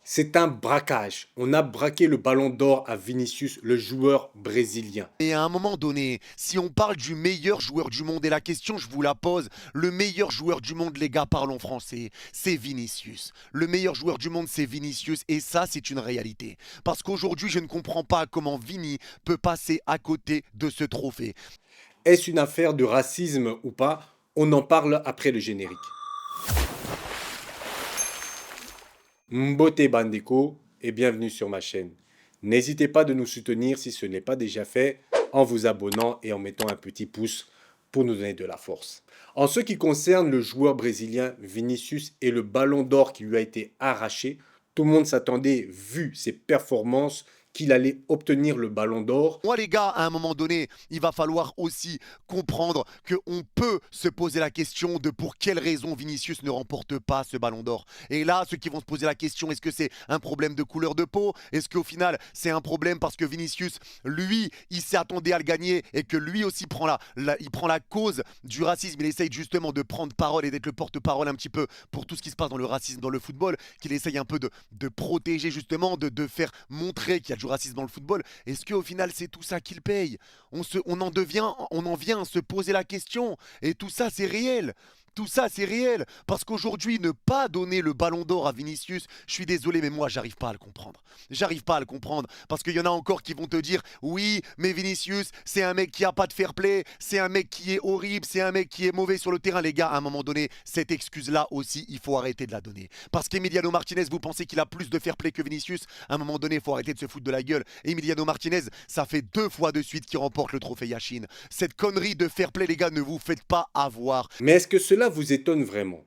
C'est un braquage. On a braqué le ballon d'or à Vinicius, le joueur brésilien. Et à un moment donné, si on parle du meilleur joueur du monde, et la question, je vous la pose, le meilleur joueur du monde, les gars, parlons français, c'est Vinicius. Le meilleur joueur du monde, c'est Vinicius, et ça, c'est une réalité. Parce qu'aujourd'hui, je ne comprends pas comment Vini peut passer à côté de ce trophée. Est-ce une affaire de racisme ou pas? On en parle après le générique. Mbote Bandeko et bienvenue sur ma chaîne. N'hésitez pas de nous soutenir si ce n'est pas déjà fait en vous abonnant et en mettant un petit pouce pour nous donner de la force. En ce qui concerne le joueur brésilien Vinicius et le ballon d'or qui lui a été arraché, tout le monde s'attendait, vu ses performances, qu'il allait obtenir le ballon d'or. Moi, les gars, à un moment donné, il va falloir aussi comprendre qu'on peut se poser la question de pour quelle raison Vinicius ne remporte pas ce ballon d'or. Et là, ceux qui vont se poser la question, est-ce que c'est un problème de couleur de peau? Est-ce qu'au final, c'est un problème parce que Vinicius, lui, il s'est attendu à le gagner et que lui aussi il prend la cause du racisme. Il essaye justement de prendre parole et d'être le porte-parole un petit peu pour tout ce qui se passe dans le racisme dans le football, qu'il essaye un peu de protéger justement, de faire montrer qu'il y a du racisme dans le football. Est-ce qu'au final, c'est tout ça qu'il paye? On en vient à se poser la question. Et tout ça, c'est réel. Tout ça, c'est réel. Parce qu'aujourd'hui, ne pas donner le ballon d'or à Vinicius, je suis désolé, mais moi, j'arrive pas à le comprendre. J'arrive pas à le comprendre. Parce qu'il y en a encore qui vont te dire, oui, mais Vinicius, c'est un mec qui a pas de fair play, c'est un mec qui est horrible, c'est un mec qui est mauvais sur le terrain. Les gars, à un moment donné, cette excuse-là aussi, il faut arrêter de la donner. Parce qu'Emiliano Martinez, vous pensez qu'il a plus de fair play que Vinicius? À un moment donné, il faut arrêter de se foutre de la gueule. Emiliano Martinez, ça fait 2 fois de suite qu'il remporte le trophée Yashin. Cette connerie de fair play, les gars, ne vous faites pas avoir. Mais est-ce que cela vous étonne vraiment?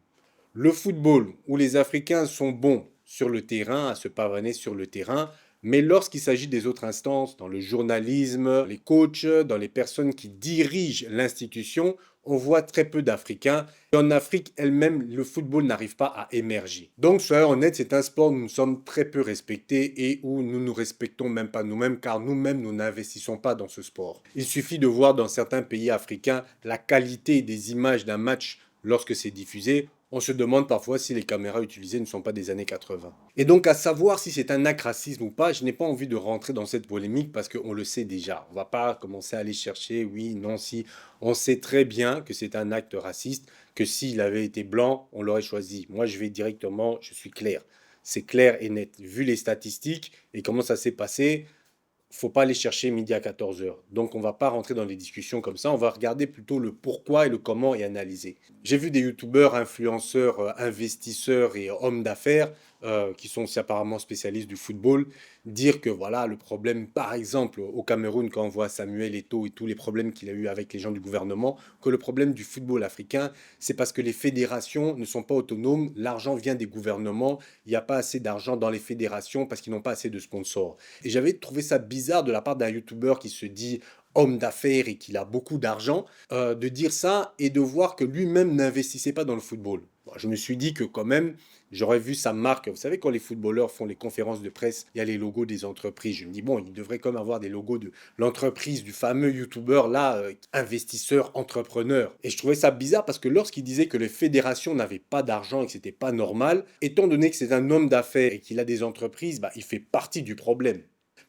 Le football, où les Africains sont bons sur le terrain, à se pavaner sur le terrain, mais lorsqu'il s'agit des autres instances, dans le journalisme, les coachs, dans les personnes qui dirigent l'institution, on voit très peu d'Africains. Et en Afrique elle-même, le football n'arrive pas à émerger. Donc, soyons honnêtes, c'est un sport où nous sommes très peu respectés et où nous ne nous respectons même pas nous-mêmes, car nous-mêmes, nous n'investissons pas dans ce sport. Il suffit de voir dans certains pays africains la qualité des images d'un match lorsque c'est diffusé. On se demande parfois si les caméras utilisées ne sont pas des années 80. Et donc, à savoir si c'est un acte raciste ou pas, je n'ai pas envie de rentrer dans cette polémique parce qu'on le sait déjà. On ne va pas commencer à aller chercher, oui, non, si. On sait très bien que c'est un acte raciste, que s'il avait été blanc, on l'aurait choisi. Moi, je vais directement, je suis clair. C'est clair et net. Vu les statistiques et comment ça s'est passé, faut pas aller chercher midi à 14 heures. Donc, on va pas rentrer dans des discussions comme ça. On va regarder plutôt le pourquoi et le comment et analyser. J'ai vu des youtubeurs, influenceurs, investisseurs et hommes d'affaires qui sont aussi apparemment spécialistes du football dire que voilà le problème, par exemple, au Cameroun, quand on voit Samuel Eto'o et tous les problèmes qu'il a eu avec les gens du gouvernement, que le problème du football africain, c'est parce que les fédérations ne sont pas autonomes. L'argent vient des gouvernements. Il n'y a pas assez d'argent dans les fédérations parce qu'ils n'ont pas assez de sponsors. Et j'avais trouvé ça bizarre de la part d'un youtubeur qui se dit homme d'affaires et qu'il a beaucoup d'argent, de dire ça et de voir que lui-même n'investissait pas dans le football. Bon, je me suis dit que quand même, j'aurais vu sa marque. Vous savez, quand les footballeurs font les conférences de presse, il y a les logos des entreprises. Je me dis, bon, il devrait quand même avoir des logos de l'entreprise, du fameux youtubeur là, investisseur, entrepreneur. Et je trouvais ça bizarre parce que lorsqu'il disait que les fédérations n'avaient pas d'argent et que c'était pas normal, étant donné que c'est un homme d'affaires et qu'il a des entreprises, bah, il fait partie du problème.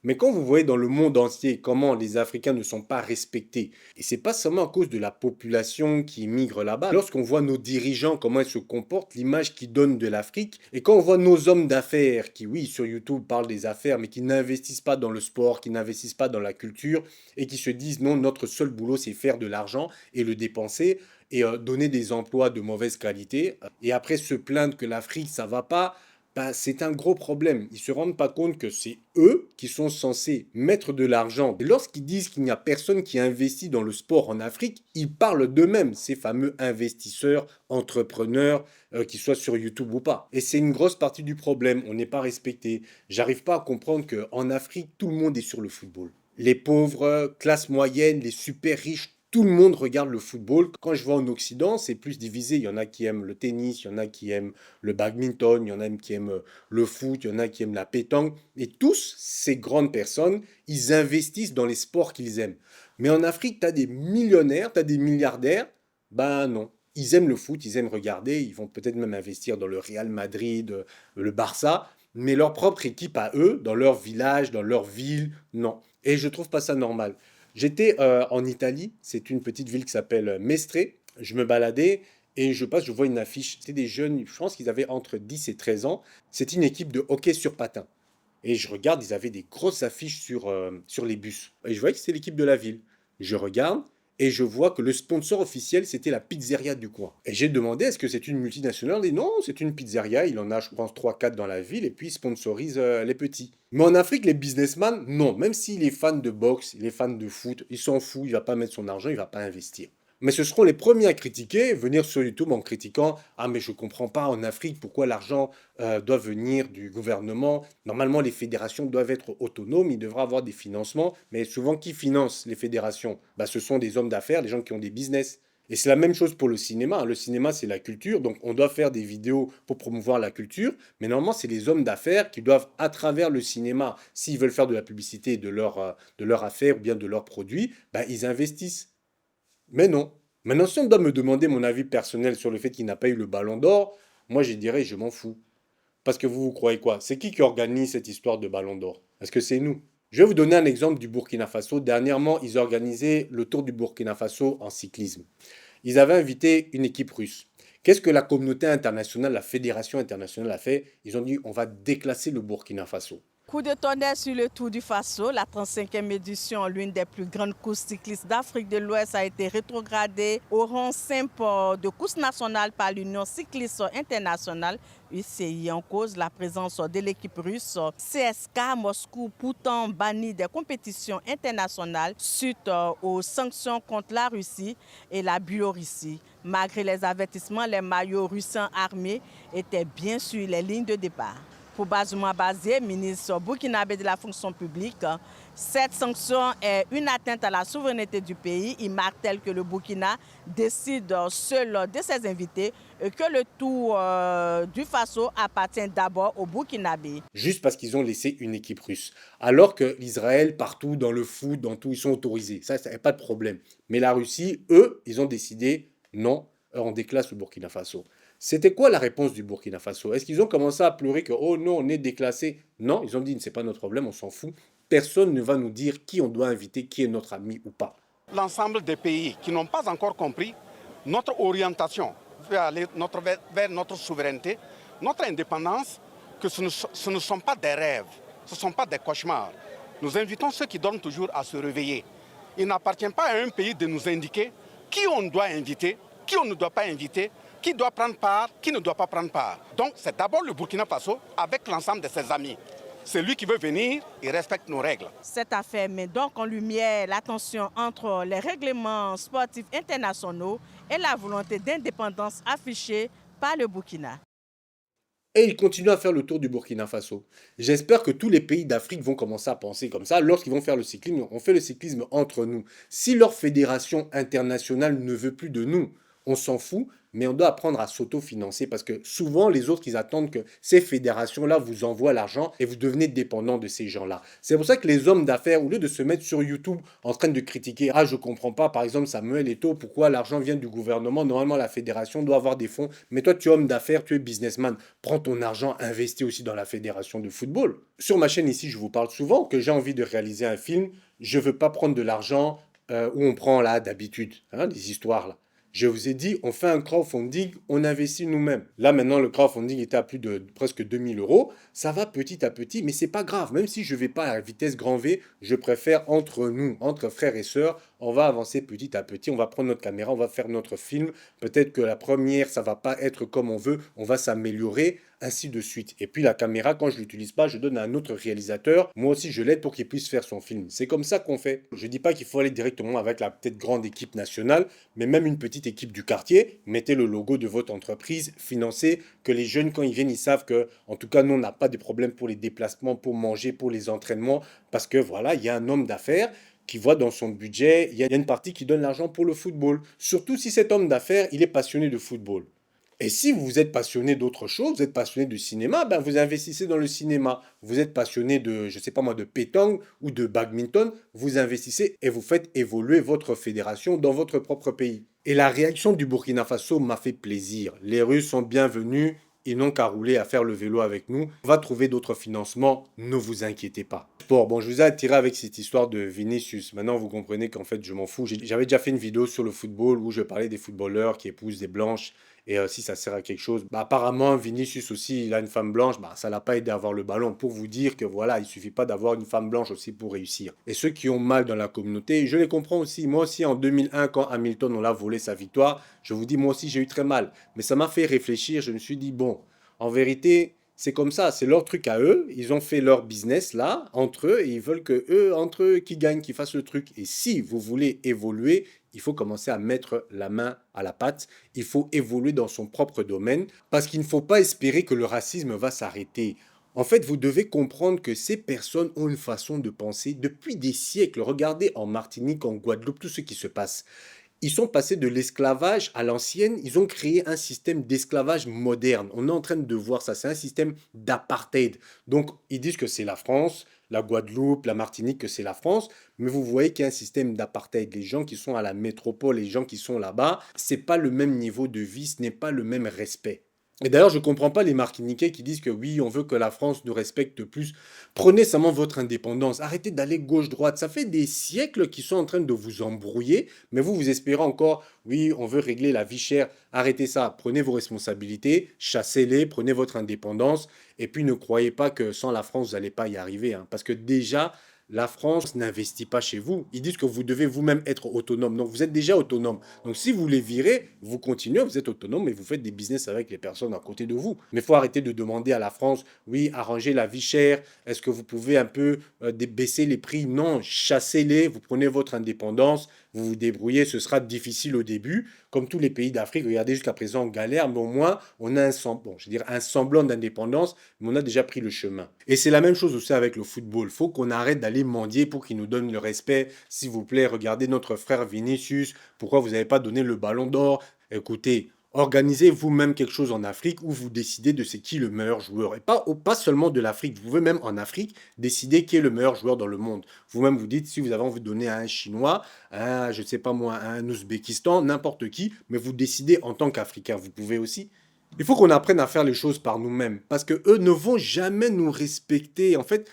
Mais quand vous voyez dans le monde entier comment les Africains ne sont pas respectés, et c'est pas seulement à cause de la population qui migre là-bas, lorsqu'on voit nos dirigeants, comment ils se comportent, l'image qu'ils donnent de l'Afrique, et quand on voit nos hommes d'affaires qui, oui, sur YouTube parlent des affaires, mais qui n'investissent pas dans le sport, qui n'investissent pas dans la culture, et qui se disent non, notre seul boulot c'est faire de l'argent et le dépenser, et donner des emplois de mauvaise qualité, et après se plaindre que l'Afrique ça va pas, bah, c'est un gros problème. Ils ne se rendent pas compte que c'est eux qui sont censés mettre de l'argent. Et lorsqu'ils disent qu'il n'y a personne qui investit dans le sport en Afrique, ils parlent d'eux-mêmes, ces fameux investisseurs, entrepreneurs, qu'ils soient sur YouTube ou pas. Et c'est une grosse partie du problème. On n'est pas respecté. J'arrive pas à comprendre qu'en Afrique, tout le monde est sur le football. Les pauvres, classe moyenne, les super riches, tout le monde regarde le football. Quand je vais en Occident, c'est plus divisé. Il y en a qui aiment le tennis, il y en a qui aiment le badminton, il y en a qui aiment le foot, il y en a qui aiment la pétanque. Et tous ces grandes personnes, ils investissent dans les sports qu'ils aiment. Mais en Afrique, tu as des millionnaires, tu as des milliardaires. Ben non. Ils aiment le foot, ils aiment regarder, ils vont peut-être même investir dans le Real Madrid, le Barça, Mais leur propre équipe à eux, dans leur village, dans leur ville, non. Et je trouve pas ça normal. J'étais en Italie, c'est une petite ville qui s'appelle Mestre. Je me baladais et je passe, je vois une affiche. C'était des jeunes, je pense qu'ils avaient entre 10 et 13 ans. C'était une équipe de hockey sur patin. Et je regarde, ils avaient des grosses affiches sur les bus. Et je voyais que c'était l'équipe de la ville. Je regarde et je vois que le sponsor officiel, c'était la pizzeria du coin. Et j'ai demandé, est-ce que c'est une multinationale? Et non, c'est une pizzeria. Il en a, je pense, trois quatre dans la ville et puis il sponsorise les petits. Mais en Afrique, les businessmen, non. Même s'il est fan de boxe, il est fan de foot, il s'en fout, il va pas mettre son argent, il va pas investir. Mais ce seront les premiers à critiquer, venir sur YouTube en critiquant: «Ah mais je comprends pas en Afrique pourquoi l'argent doit venir du gouvernement. Normalement les fédérations doivent être autonomes, ils devraient avoir des financements. Mais souvent qui finance les fédérations? Bah, ce sont des hommes d'affaires, des gens qui ont des business.» Et c'est la même chose pour le cinéma. Le cinéma, c'est la culture, donc on doit faire des vidéos pour promouvoir la culture. Mais normalement, c'est les hommes d'affaires qui doivent, à travers le cinéma, s'ils veulent faire de la publicité de leur affaire ou bien de leurs produits, bah, ils investissent. Mais non. Maintenant, si on doit me demander mon avis personnel sur le fait qu'il n'a pas eu le ballon d'or, moi je dirais je m'en fous. Parce que vous croyez quoi? C'est qui organise cette histoire de ballon d'or? Est-ce que c'est nous? Je vais vous donner un exemple du Burkina Faso. Dernièrement, ils ont organisé le Tour du Burkina Faso en cyclisme. Ils avaient invité une équipe russe. Qu'est-ce que la communauté internationale, la fédération internationale a fait? Ils ont dit on va déclasser le Burkina Faso. Coup de tonnerre sur le Tour du Faso, la 35e édition, l'une des plus grandes courses cyclistes d'Afrique de l'Ouest, a été rétrogradée au rang simple de course nationale par l'Union cycliste internationale, UCI, en cause la présence de l'équipe russe CSK Moscou, pourtant bannie des compétitions internationales suite aux sanctions contre la Russie et la Biélorussie. Malgré les avertissements, les maillots russes armés étaient bien sur les lignes de départ. Pour Bazouma Bazé, ministre burkinabé de la fonction publique, cette sanction est une atteinte à la souveraineté du pays. Il martèle que le Burkina décide seul de ses invités et que le Tour du Faso appartient d'abord aux Burkinabés. Juste parce qu'ils ont laissé une équipe russe. Alors que l'Israël, partout, dans le foot, dans tout, ils sont autorisés. Ça n'y a pas de problème. Mais la Russie, eux, ils ont décidé, non, on déclasse le Burkina Faso. C'était quoi la réponse du Burkina Faso? Est-ce qu'ils ont commencé à pleurer que, oh non, on est déclassé? Non, ils ont dit, c'est pas notre problème, on s'en fout. Personne ne va nous dire qui on doit inviter, qui est notre ami ou pas. L'ensemble des pays qui n'ont pas encore compris notre orientation vers notre souveraineté, notre indépendance, que ce ne sont pas des rêves, ce ne sont pas des cauchemars. Nous invitons ceux qui dorment toujours à se réveiller. Il n'appartient pas à un pays de nous indiquer qui on doit inviter, qui on ne doit pas inviter, qui doit prendre part, qui ne doit pas prendre part. Donc c'est d'abord le Burkina Faso avec l'ensemble de ses amis. Celui qui veut venir, il respecte nos règles. Cette affaire met donc en lumière la tension entre les règlements sportifs internationaux et la volonté d'indépendance affichée par le Burkina. Et ils continuent à faire le tour du Burkina Faso. J'espère que tous les pays d'Afrique vont commencer à penser comme ça. Lorsqu'ils vont faire le cyclisme, on fait le cyclisme entre nous. Si leur fédération internationale ne veut plus de nous, on s'en fout, mais on doit apprendre à s'autofinancer parce que souvent les autres, ils attendent que ces fédérations-là vous envoient l'argent et vous devenez dépendant de ces gens-là. C'est pour ça que les hommes d'affaires, au lieu de se mettre sur YouTube en train de critiquer, ah je comprends pas, par exemple Samuel Eto'o, pourquoi l'argent vient du gouvernement, normalement la fédération doit avoir des fonds, mais toi tu es homme d'affaires, tu es businessman, prends ton argent, investis aussi dans la fédération de football. Sur ma chaîne ici, je vous parle souvent que j'ai envie de réaliser un film, je veux pas prendre de l'argent où on prend là d'habitude, hein, des histoires là. Je vous ai dit, on fait un crowdfunding, on investit nous-mêmes. Là, maintenant, le crowdfunding était à plus de presque 2000 euros. Ça va petit à petit, mais c'est pas grave. Même si je vais pas à la vitesse grand V, je préfère entre nous, entre frères et sœurs, on va avancer petit à petit. On va prendre notre caméra, on va faire notre film. Peut-être que la première, ça va pas être comme on veut. On va s'améliorer, ainsi de suite. Et puis la caméra, quand je l'utilise pas, je donne à un autre réalisateur. Moi aussi, je l'aide pour qu'il puisse faire son film. C'est comme ça qu'on fait. Je dis pas qu'il faut aller directement avec la peut-être grande équipe nationale, mais même une petite équipe du quartier. Mettez le logo de votre entreprise, financez, que les jeunes, quand ils viennent, ils savent que, en tout cas, nous, on n'a pas de problème pour les déplacements, pour manger, pour les entraînements, parce que voilà, il y a un homme d'affaires qui voit dans son budget, il y a une partie qui donne l'argent pour le football. Surtout si cet homme d'affaires, il est passionné de football. Et si vous êtes passionné d'autre chose, vous êtes passionné de cinéma, ben vous investissez dans le cinéma. Vous êtes passionné de, je sais pas moi, de pétanque ou de badminton, vous investissez et vous faites évoluer votre fédération dans votre propre pays. Et la réaction du Burkina Faso m'a fait plaisir. Les Russes sont bienvenus, ils n'ont qu'à rouler, à faire le vélo avec nous. On va trouver d'autres financements, ne vous inquiétez pas. Bon, je vous ai attiré avec cette histoire de Vinicius. Maintenant, vous comprenez qu'en fait, je m'en fous. J'avais déjà fait une vidéo sur le football où je parlais des footballeurs qui épousent des blanches. Et si ça sert à quelque chose, apparemment, Vinicius aussi, il a une femme blanche, ça l'a pas aidé à avoir le ballon. Pour vous dire que voilà, il suffit pas d'avoir une femme blanche aussi pour réussir. Et ceux qui ont mal dans la communauté, je les comprends aussi. Moi aussi, en 2001, quand Hamilton, on l'a volé sa victoire, je vous dis, moi aussi, j'ai eu très mal. Mais ça m'a fait réfléchir. Je me suis dit, bon, en vérité, c'est comme ça, c'est leur truc à eux. Ils ont fait leur business là, entre eux, et ils veulent que eux, entre eux, qui gagnent, qui fassent le truc. Et si vous voulez évoluer, il faut commencer à mettre la main à la pâte. Il faut évoluer dans son propre domaine, parce qu'il ne faut pas espérer que le racisme va s'arrêter. En fait, vous devez comprendre que ces personnes ont une façon de penser depuis des siècles. Regardez en Martinique, en Guadeloupe, tout ce qui se passe. Ils sont passés de l'esclavage à l'ancienne, ils ont créé un système d'esclavage moderne. On est en train de voir ça, c'est un système d'apartheid. Donc, ils disent que c'est la France, la Guadeloupe, la Martinique, que c'est la France, mais vous voyez qu'il y a un système d'apartheid. Les gens qui sont à la métropole, les gens qui sont là-bas, c'est pas le même niveau de vie, ce n'est pas le même respect. Et d'ailleurs, je ne comprends pas les Martiniquais qui disent que oui, on veut que la France nous respecte plus. Prenez seulement votre indépendance. Arrêtez d'aller gauche-droite. Ça fait des siècles qu'ils sont en train de vous embrouiller, mais vous espérez encore, oui, on veut régler la vie chère. Arrêtez ça. Prenez vos responsabilités, chassez-les, prenez votre indépendance. Et puis ne croyez pas que sans la France, vous n'allez pas y arriver. Parce que déjà, la France n'investit pas chez vous. Ils disent que vous devez vous-même être autonome. Donc, vous êtes déjà autonome. Donc, si vous les virez, vous continuez, vous êtes autonome et vous faites des business avec les personnes à côté de vous. Mais il faut arrêter de demander à la France, oui, arrangez la vie chère. Est-ce que vous pouvez un peu baisser les prix? Non, chassez-les. Vous prenez votre indépendance. Vous vous débrouillez. Ce sera difficile au début. Comme tous les pays d'Afrique, regardez, jusqu'à présent, on galère. Mais au moins, on a un semblant d'indépendance. Mais on a déjà pris le chemin. Et c'est la même chose aussi avec le football. Il faut qu'on arrête d'aller mendier pour qu'ils nous donnent le respect. S'il vous plaît, regardez notre frère Vinicius. Pourquoi vous n'avez pas donné le ballon d'or? Écoutez, organisez vous-même quelque chose en Afrique où vous décidez de c'est qui le meilleur joueur. Et pas seulement de l'Afrique. Vous pouvez même en Afrique décider qui est le meilleur joueur dans le monde. Vous-même vous dites si vous avez envie de donner à un Chinois, à je ne sais pas moi, à un Ouzbékistan, n'importe qui, mais vous décidez en tant qu'Africain. Vous pouvez aussi. Il faut qu'on apprenne à faire les choses par nous-mêmes parce que eux ne vont jamais nous respecter. En fait,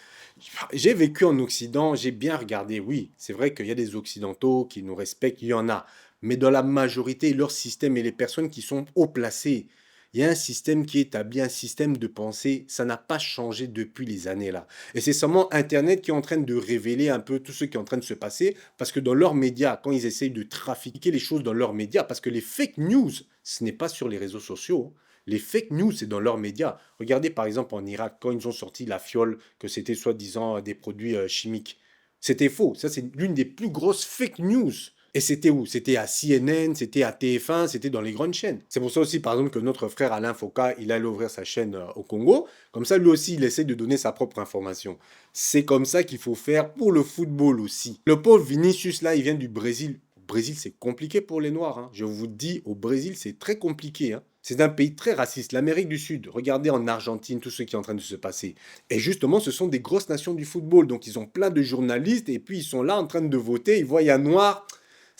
j'ai vécu en Occident, j'ai bien regardé. Oui, c'est vrai qu'il y a des Occidentaux qui nous respectent, il y en a. Mais dans la majorité, leur système et les personnes qui sont haut placées, il y a un système qui est établi, un système de pensée. Ça n'a pas changé depuis les années là. Et c'est seulement Internet qui est en train de révéler un peu tout ce qui est en train de se passer. Parce que dans leurs médias, quand ils essayent de trafiquer les choses dans leurs médias, parce que les fake news, ce n'est pas sur les réseaux sociaux. Les fake news, c'est dans leurs médias. Regardez par exemple en Irak, quand ils ont sorti la fiole, que c'était soi-disant des produits chimiques. C'était faux. Ça, c'est l'une des plus grosses fake news. Et c'était où? C'était à CNN, c'était à TF1, c'était dans les grandes chaînes. C'est pour ça aussi, par exemple, que notre frère Alain Foka, il allait ouvrir sa chaîne au Congo. Comme ça, lui aussi, il essaie de donner sa propre information. C'est comme ça qu'il faut faire pour le football aussi. Le pauvre Vinicius, là, il vient du Brésil. Au Brésil, c'est compliqué pour les Noirs. Je vous dis, au Brésil, c'est très compliqué. C'est un pays très raciste. L'Amérique du Sud, regardez en Argentine, tout ce qui est en train de se passer. Et justement, ce sont des grosses nations du football. Donc, ils ont plein de journalistes et puis ils sont là en train de voter. Ils voient un noir.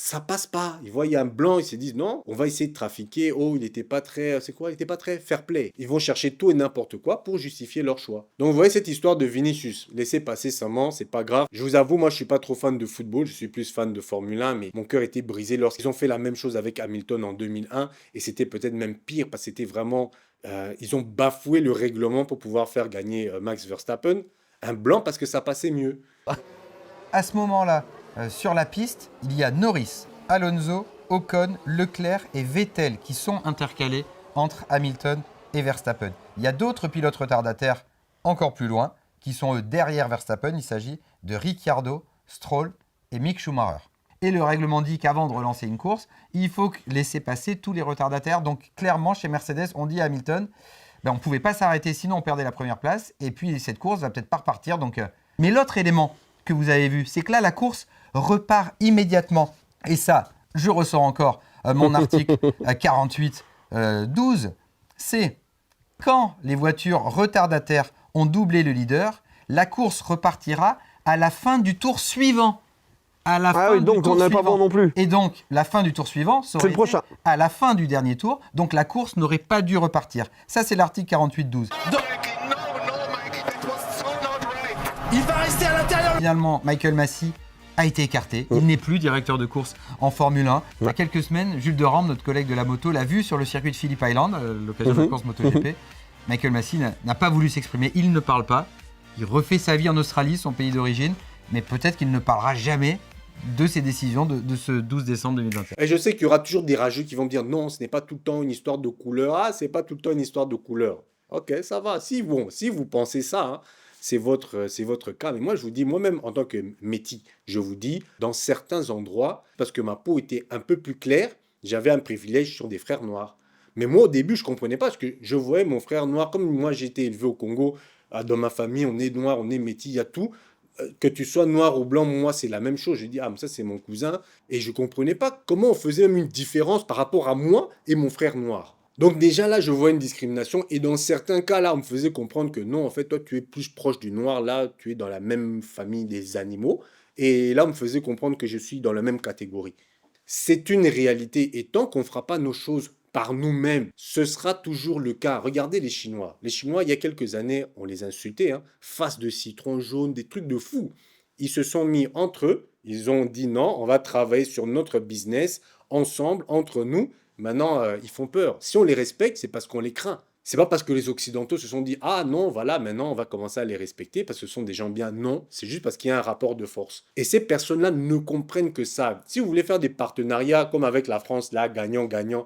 Ça passe pas. Ils voient un blanc, ils se disent non, on va essayer de trafiquer. Oh, il n'était pas très, c'est quoi? Il n'était pas très fair play. Ils vont chercher tout et n'importe quoi pour justifier leur choix. Donc vous voyez cette histoire de Vinicius. Laissez passer seulement, c'est pas grave. Je vous avoue, moi je suis pas trop fan de football, je suis plus fan de Formule 1, mais mon cœur était brisé lorsqu'ils ont fait la même chose avec Hamilton en 2001 et c'était peut-être même pire parce que c'était vraiment, ils ont bafoué le règlement pour pouvoir faire gagner Max Verstappen. Un blanc parce que ça passait mieux. À ce moment-là, sur la piste, il y a Norris, Alonso, Ocon, Leclerc et Vettel qui sont intercalés entre Hamilton et Verstappen. Il y a d'autres pilotes retardataires encore plus loin qui sont eux derrière Verstappen. Il s'agit de Ricciardo, Stroll et Mick Schumacher. Et le règlement dit qu'avant de relancer une course, il faut laisser passer tous les retardataires. Donc clairement, chez Mercedes, on dit à Hamilton, on ne pouvait pas s'arrêter sinon on perdait la première place. Et puis cette course va peut-être pas repartir. Mais l'autre élément que vous avez vu, c'est que là, la course repart immédiatement. Et ça, je ressors encore mon article 48-12. C'est quand les voitures retardataires ont doublé le leader, la course repartira à la fin du tour suivant. à la Ah fin oui, du donc tour on n'est pas suivant. bon non plus. Et donc, la fin du tour suivant, ça C'est aurait le été prochain. à la fin du dernier tour. Donc, la course n'aurait pas dû repartir. Ça, c'est l'article 48.12. Il va rester à l'intérieur. Finalement, Michael Massey a été écarté. Il n'est plus directeur de course en Formule 1. Il y a quelques semaines, Jules Derande, notre collègue de la moto, l'a vu sur le circuit de Phillip Island, à l'occasion de la course MotoGP. Michael Massey n'a pas voulu s'exprimer. Il ne parle pas. Il refait sa vie en Australie, son pays d'origine. Mais peut-être qu'il ne parlera jamais de ses décisions de ce 12 décembre 2021. Et je sais qu'il y aura toujours des rageux qui vont me dire non, ce n'est pas tout le temps une histoire de couleur. Ah, c'est pas tout le temps une histoire de couleur. Ok, ça va. Si vous pensez ça, hein, c'est votre cas. Mais moi, je vous dis, moi-même, en tant que métis, je vous dis, dans certains endroits, parce que ma peau était un peu plus claire, j'avais un privilège sur des frères noirs. Mais moi, au début, je ne comprenais pas, parce que je voyais mon frère noir, comme moi, j'ai été élevé au Congo, dans ma famille, on est noir, on est métis, il y a tout. Que tu sois noir ou blanc, moi, c'est la même chose. Je dis, ah, mais ça, c'est mon cousin. Et je ne comprenais pas comment on faisait même une différence par rapport à moi et mon frère noir. Donc déjà là, je vois une discrimination et dans certains cas là, on me faisait comprendre que non, en fait, toi, tu es plus proche du noir, là, tu es dans la même famille des animaux. Et là, on me faisait comprendre que je suis dans la même catégorie. C'est une réalité et tant qu'on ne fera pas nos choses par nous-mêmes, ce sera toujours le cas. Regardez les Chinois. Les Chinois, il y a quelques années, on les insultait, hein, face de citron jaune, des trucs de fou. Ils se sont mis entre eux, ils ont dit non, on va travailler sur notre business ensemble, entre nous. Maintenant, ils font peur. Si on les respecte, c'est parce qu'on les craint. C'est pas parce que les Occidentaux se sont dit « Ah non, voilà, maintenant on va commencer à les respecter parce que ce sont des gens bien. » Non, c'est juste parce qu'il y a un rapport de force. Et ces personnes-là ne comprennent que ça. Si vous voulez faire des partenariats comme avec la France, là, gagnant-gagnant,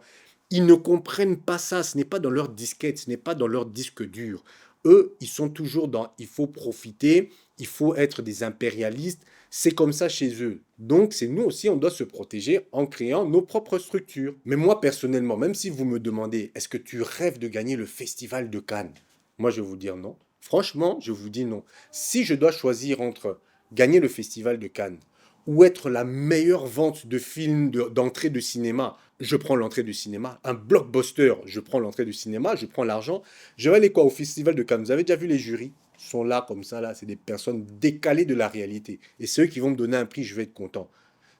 ils ne comprennent pas ça. Ce n'est pas dans leur disquette, ce n'est pas dans leur disque dur. Eux, ils sont toujours dans « il faut profiter », il faut être des impérialistes. C'est comme ça chez eux. Donc, c'est nous aussi, on doit se protéger en créant nos propres structures. Mais moi, personnellement, même si vous me demandez, est-ce que tu rêves de gagner le Festival de Cannes? Moi, je vais vous dire non. Franchement, je vous dis non. Si je dois choisir entre gagner le Festival de Cannes ou être la meilleure vente de films d'entrée de cinéma, je prends l'entrée du cinéma. Un blockbuster, je prends l'entrée du cinéma, je prends l'argent. Je vais aller quoi au Festival de Cannes? Vous avez déjà vu les jurys? Sont là comme ça, là, c'est des personnes décalées de la réalité. Et ceux qui vont me donner un prix, je vais être content.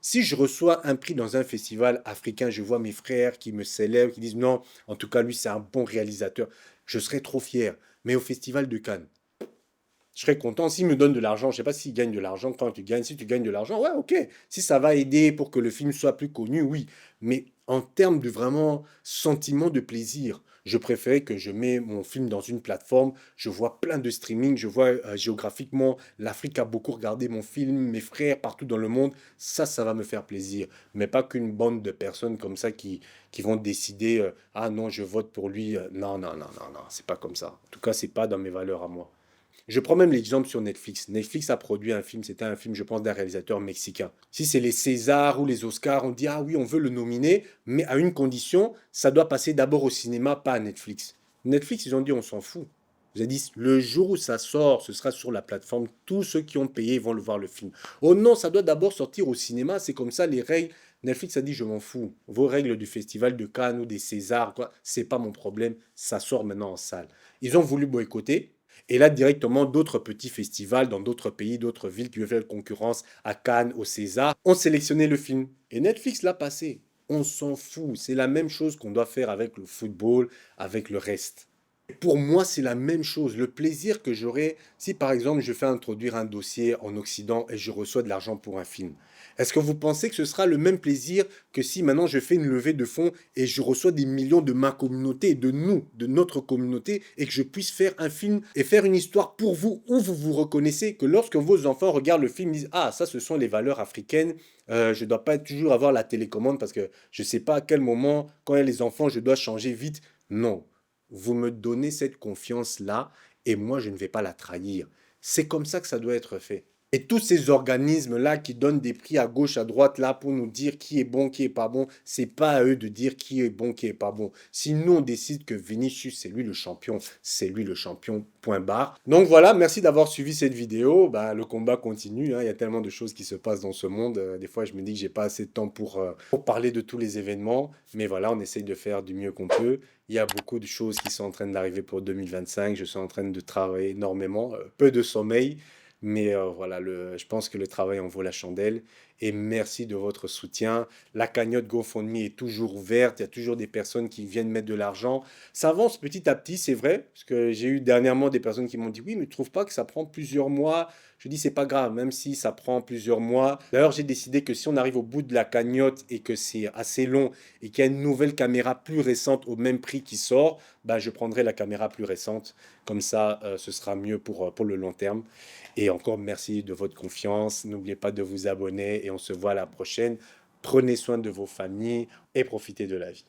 Si je reçois un prix dans un festival africain, je vois mes frères qui me célèbrent, qui disent non, en tout cas, lui, c'est un bon réalisateur, je serais trop fier. Mais au Festival de Cannes, je serais content s'il me donne de l'argent. Je ne sais pas s'il gagne de l'argent quand tu gagnes. Si tu gagnes de l'argent, ouais, ok. Si ça va aider pour que le film soit plus connu, oui. Mais en termes de vraiment sentiment de plaisir, je préférais que je mets mon film dans une plateforme. Je vois plein de streaming. Je vois géographiquement, l'Afrique a beaucoup regardé mon film, mes frères partout dans le monde. Ça va me faire plaisir. Mais pas qu'une bande de personnes comme ça qui vont décider ah non, je vote pour lui. Non, non, non, non, non. C'est pas comme ça. En tout cas, c'est pas dans mes valeurs à moi. Je prends même l'exemple sur Netflix. Netflix a produit un film, c'était un film, je pense, d'un réalisateur mexicain. Si c'est les Césars ou les Oscars, on dit, ah oui, on veut le nominer, mais à une condition, ça doit passer d'abord au cinéma, pas à Netflix. Netflix, ils ont dit, on s'en fout. Vous avez dit, le jour où ça sort, ce sera sur la plateforme, tous ceux qui ont payé vont le voir le film. Oh non, ça doit d'abord sortir au cinéma, c'est comme ça, les règles. Netflix a dit, je m'en fous. Vos règles du Festival de Cannes ou des Césars, quoi, c'est pas mon problème, ça sort maintenant en salle. Ils ont voulu boycotter. Et là, directement, d'autres petits festivals dans d'autres pays, d'autres villes qui veulent faire concurrence à Cannes, au César, ont sélectionné le film. Et Netflix l'a passé. On s'en fout. C'est la même chose qu'on doit faire avec le football, avec le reste. Pour moi, c'est la même chose. Le plaisir que j'aurais si, par exemple, je fais introduire un dossier en Occident et je reçois de l'argent pour un film. Est-ce que vous pensez que ce sera le même plaisir que si maintenant je fais une levée de fonds et je reçois des millions de ma communauté, de nous, de notre communauté, et que je puisse faire un film et faire une histoire pour vous où vous vous reconnaissez, que lorsque vos enfants regardent le film, ils disent « Ah, ça, ce sont les valeurs africaines, je ne dois pas toujours avoir la télécommande parce que je ne sais pas à quel moment, quand il y a les enfants, je dois changer vite. » Non, vous me donnez cette confiance-là et moi, je ne vais pas la trahir. C'est comme ça que ça doit être fait. Et tous ces organismes-là qui donnent des prix à gauche, à droite, là, pour nous dire qui est bon, qui est pas bon, c'est pas à eux de dire qui est bon, qui est pas bon. Si nous, on décide que Vinicius, c'est lui le champion, point barre. Donc voilà, merci d'avoir suivi cette vidéo. Bah, le combat continue, hein. Il y a tellement de choses qui se passent dans ce monde. Des fois, je me dis que j'ai pas assez de temps pour parler de tous les événements. Mais voilà, on essaye de faire du mieux qu'on peut. Il y a beaucoup de choses qui sont en train d'arriver pour 2025. Je suis en train de travailler énormément. Peu de sommeil. Mais voilà, je pense que le travail en vaut la chandelle. et merci de votre soutien. La cagnotte GoFundMe est toujours ouverte, il y a toujours des personnes qui viennent mettre de l'argent. Ça avance petit à petit, c'est vrai, parce que j'ai eu dernièrement des personnes qui m'ont dit oui, mais tu ne trouves pas que ça prend plusieurs mois? Je dis c'est pas grave, même si ça prend plusieurs mois. D'ailleurs, j'ai décidé que si on arrive au bout de la cagnotte et que c'est assez long et qu'il y a une nouvelle caméra plus récente au même prix qui sort, ben, je prendrai la caméra plus récente. Comme ça, ce sera mieux pour le long terme. Et encore merci de votre confiance. N'oubliez pas de vous abonner et on se voit à la prochaine. Prenez soin de vos familles et profitez de la vie.